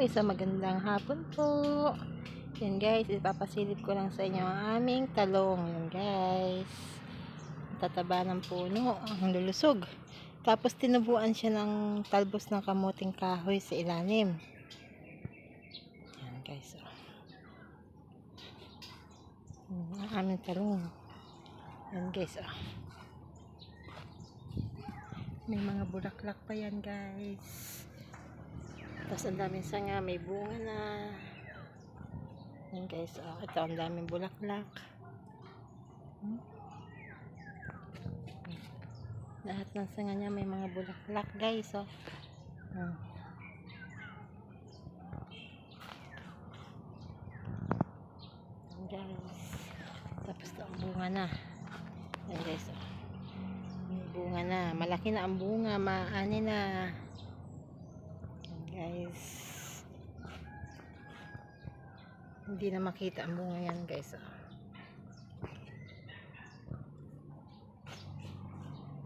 isang magandang hapon po. Yan guys, ipapasilip ko lang sa inyo ang aming talong. Yan guys, tataba ng puno, ang lulusog. Tapos tinubuan siya ng talbos ng kamuting kahoy sa ilalim. Yan guys, oh. Ang aming talong. Yan guys, oh. May mga bulaklak pa yan guys. Tapos ang daming sanga, may bunga na. Yan guys, oh, ito ang daming bulaklak. Lahat ng sanga niya may mga bulaklak guys, oh. Yan guys. Tapos ito ang bunga na. Yan guys, oh. May bunga na. Malaki na ang bunga, maani na. Yan guys. Hindi na makita ang bunga yan guys, oh.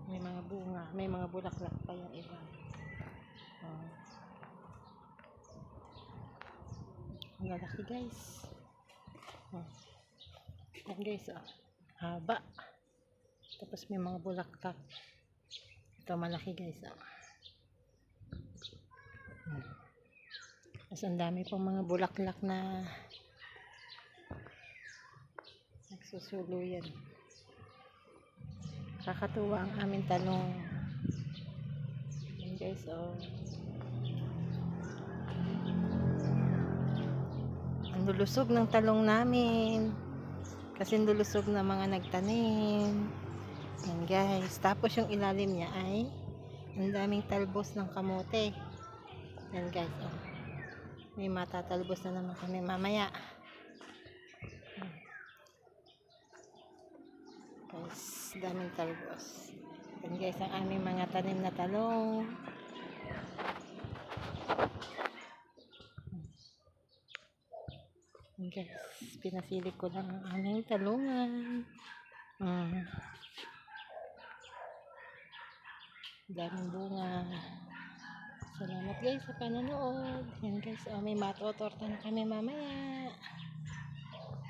May mga bunga, may mga bulaklak pa yung iba. Oh. Ang lalaki guys. Oh. Yan guys, oh. Haba. Tapos may mga bulaklak. Ito malaki guys, oh. Tapos ang dami pang mga bulaklak na nagsusuluyan. Kakatuwa ang aming talong. Yan guys, oh. Ang lulusog ng talong namin. Kasi lulusog na mga nagtanim. Yan guys. Tapos yung ilalim niya ay ang daming talbos ng kamote. Yan guys, oh. May matatalbos na naman kami mamaya. Guys, daming talbos. Yan guys, ang aming mga tanim na talong. Yan guys, pinasilip ko lang ang aming talungan. Daming bunga. Salamat guys sa panonood. Yan guys, oh, may matotorta na kami mamaya.